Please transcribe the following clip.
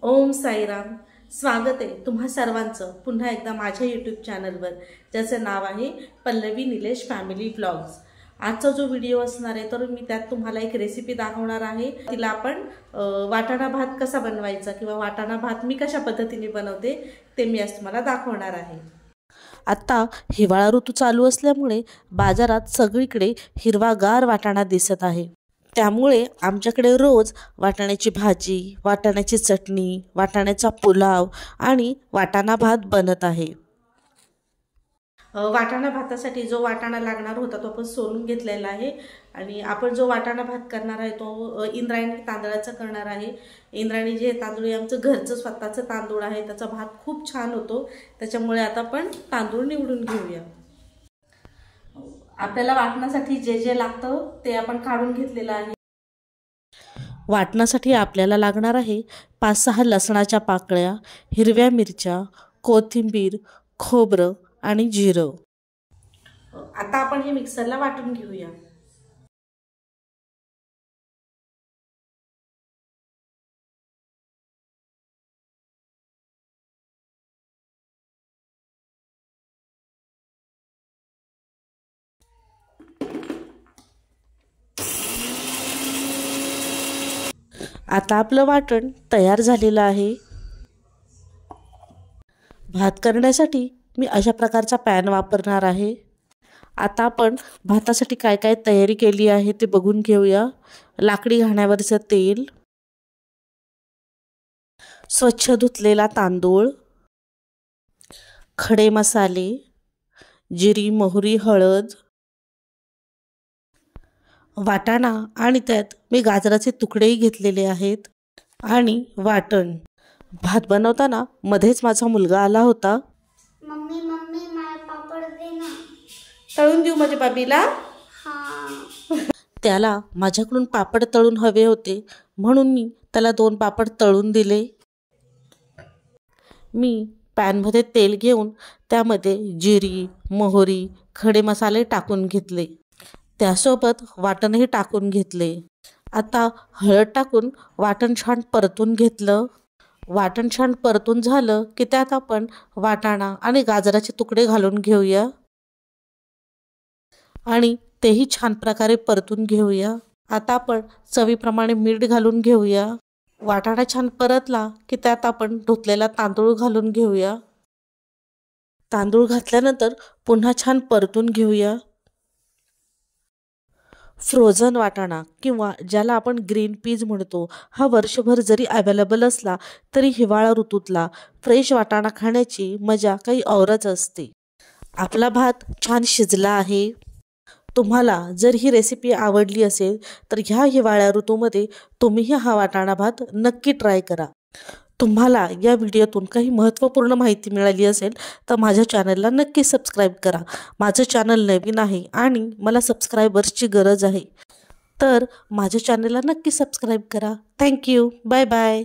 ओम साईराम। स्वागत आहे तुम्हा सर्वांचं पुन्हा एकदा माझ्या यूट्यूब चॅनलवर, ज्याचं नाव आहे पल्लवी निलेश फॅमिली व्लॉग्स। आजचा जो व्हिडिओ असणार आहे तर मी त्यात तुम्हाला एक रेसिपी दाखवणार आहे। तिला आपण वाटाणा भात कसा बनवायचा किंवा वाटाणा भात मी कशा पद्धतीने बनवते ते मी आज तुम्हाला दाखवणार आहे। आता हिवाळा ऋतू चालू असल्यामुळे बाजारात सगळीकडे हिरवागार वाटाणा दिसत आहे। त्यामुळे आमच्याकडे रोज वाटाण्याची भाजी, वाटाण्याची चटणी, वाटाण्याचा पुलाव आणि वाटाणा भात बनत आहे। वाटाणा भातासाठी जो वाटाणा लागणार होता तो आपण सोलून घेतलेला आहे आणि आपण जो वाटाणा भात करणार आहे तो इंद्रायणी तांदळाचा करणार आहे। इंद्रायणी जे तांदूळ आमचं घरचं स्वतःचं तांदूळ आहे, त्याचा भात खूप छान होतो। त्याच्यामुळे आता आपण तांदूळ निवडून घेऊया। आपल्याला वाटण्यासाठी जे जे लागतं ते आपण काढून घेतलेलं आहे। वाटण्यासाठी आपल्याला लागणार आहे 5-6 लसणाच्या पाकळ्या, हिरव्या मिरच्या, कोथिंबीर, खोबरं आणि जिरं। आता आपण हे मिक्सरला वाटून घेऊया। आता आपलं वाटण तयार झालेलं आहे। भात करण्यासाठी मी अशा प्रकारचा पॅन वापरणार आहे। आता आपण भातासाठी काय काय तयारी केली आहे ते बघून घेऊया। लाकडी घाण्यावरचं तेल, स्वच्छ धुतलेला तांदूळ, खडे मसाले, जिरी, मोहरी, हळद, वाटाणा आणि त्यात मी गाजराचे तुकडेही घेतलेले आहेत आणि वाटण। भात बनवताना मध्येच माझा मुलगा आला होता। मम्मी मला पापड दे ना। तळून देऊ माझ्या बाबीला? त्याला माझ्याकडून पापड तळून हवे होते म्हणून मी त्याला 2 पापड तळून दिले। मी पॅनमध्ये तेल घेऊन त्यामध्ये जिरी, मोहरी, खडे मसाले टाकून घेतले। त्यासोबत वाटणही टाकून घेतले। आता हळद टाकून वाटण छान परतून घेतलं। वाटण छान परतून झालं की त्यात आपण वाटाणा आणि गाजराचे तुकडे घालून घेऊया आणि तेही छान प्रकारे परतून घेऊया। आता आपण चवीप्रमाणे मीठ घालून घेऊया। वाटाणा छान परतला की त्यात आपण धुतलेला तांदूळ घालून घेऊया। तांदूळ घातल्यानंतर पुन्हा छान परतून घेऊया। फ्रोझन वाटाणा किंवा ज्याला आपण ग्रीन पीज म्हणतो, हा वर्षभर जरी अवेलेबल असला तरी हिवाळा ऋतूतला फ्रेश वाटाणा खाण्याची मजा काही औरच असते। आपला भात छान शिजला आहे। तुम्हाला जर ही रेसिपी आवडली असेल तर ह्या हिवाळ्या ऋतूमध्ये तुम्हीही हा वाटाणा भात नक्की ट्राय करा। तुम्हाला या व्हिडिओतून काही महत्त्वपूर्ण माहिती मिळाली असेल तर माझ्या चॅनलला नक्की सबस्क्राईब करा। माझं चॅनल नवीन आहे आणि मला सबस्क्रायबर्सची गरज आहे, तर माझ्या चॅनलला नक्की सबस्क्राईब करा। Thank you, bye bye.